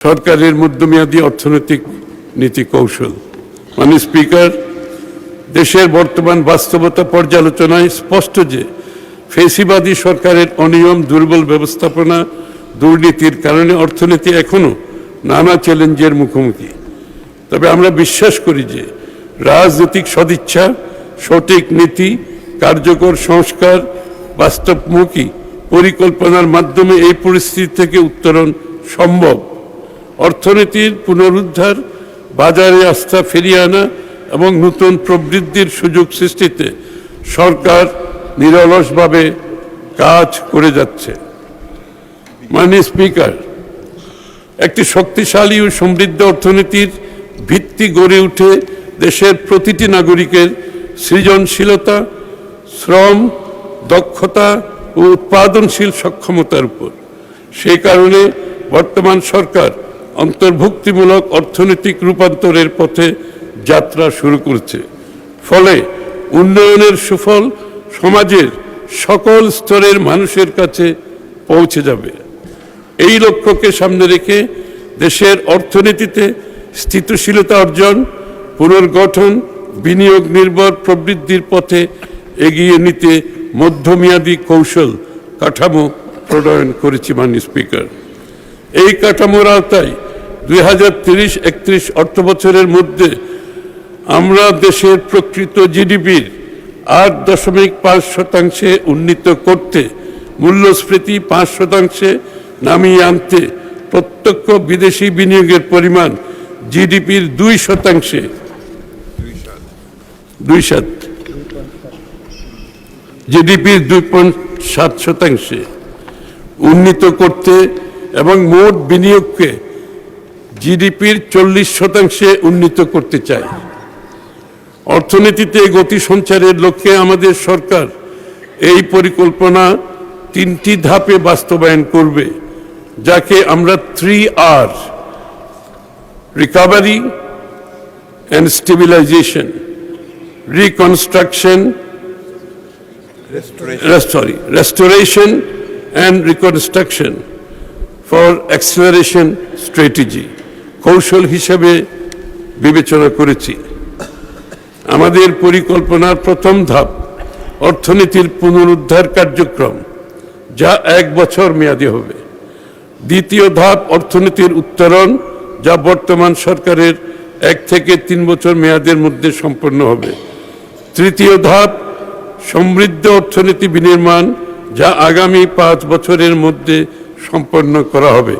সরকারের মধ্যমেয়াদী অর্থনৈতিক নীতি কৌশল। মাননীয় স্পিকার, দেশের বর্তমান বাস্তবতা পর্যালোচনায় স্পষ্ট যে ফেসিবাদী সরকারের অনিয়ম, দুর্বল ব্যবস্থাপনা, দুর্নীতির কারণে অর্থনীতি এখনো নানা চ্যালেঞ্জের মুখোমুখি। তবে আমরা বিশ্বাস করি যে রাজনৈতিক সদিচ্ছা, সঠিক নীতি, কার্যকর সংস্কার, বাস্তবমুখী পরিকল্পনার মাধ্যমে এই পরিস্থিতি থেকে উত্তরণ সম্ভব। অর্থনীতির পুনরুদ্ধার, বাজারে আস্থা ফিরিয়ে আনা এবং নতুন প্রবৃদ্ধির সুযোগ সৃষ্টিতে সরকার নিরলসভাবে কাজ করে যাচ্ছে। মাননীয় স্পিকার, একটি শক্তিশালী ও সমৃদ্ধ অর্থনীতির ভিত্তি গড়ে উঠে দেশের প্রতিটি নাগরিকের সৃজনশীলতা, শ্রম, দক্ষতা ও উৎপাদনশীল সক্ষমতার উপর। সেই কারণে বর্তমান সরকার অন্তর্ভুক্তিমূলক অর্থনৈতিক রূপান্তরের পথে যাত্রা শুরু করেছে। ফলে উন্নয়নের সুফল সমাজের সকল স্তরের মানুষের কাছে পৌঁছে যাবে। এই লক্ষ্যকে সামনে রেখে দেশের অর্থনীতিতে স্থিতিশীলতা অর্জন, পুনর্গঠন, বিনিয়োগ নির্ভর প্রবৃদ্ধির পথে এগিয়ে নিতে মধ্যমেয়াদী কৌশল কাঠামো প্রণয়ন করেছি। মাননীয় স্পিকার, এই কাঠামোর আওতায় 2030-31 অর্থবছরের মধ্যে আমরা দেশের প্রকৃত জিডিপির 8.5% উন্নীত করতে, মূল্যস্ফীতি 5% নামিয়ে আনতে, প্রত্যক্ষ বিদেশি বিনিয়োগের পরিমাণ জিডিপির 2% জিডিপির 2.7% উন্নীত করতে এবং মোট বিনিয়োগকে জিডিপির 40% উন্নীত করতে চাই। অর্থনীতিতে গতি সঞ্চারের লক্ষ্যে আমাদের সরকার এই পরিকল্পনা 3টি ধাপে বাস্তবায়ন করবে, যাকে আমরা 3R recovery and stabilisation, restoration and reconstruction for acceleration strategy কৌশল হিসেবে বিবেচনা করেছি। আমাদের পরিকল্পনার প্রথম ধাপ অর্থনীতির পুনরুদ্ধার কার্যক্রম, যা 1 বছর মেয়াদী হবে। দ্বিতীয় ধাপ অর্থনীতির উত্তরণ, যা বর্তমান সরকারের 1 থেকে 3 বছর মেয়াদের মধ্যে সম্পন্ন হবে। তৃতীয় ধাপ সমৃদ্ধ অর্থনীতি বিনির্মাণ, যা আগামী 5 বছরের মধ্যে সম্পন্ন করা হবে।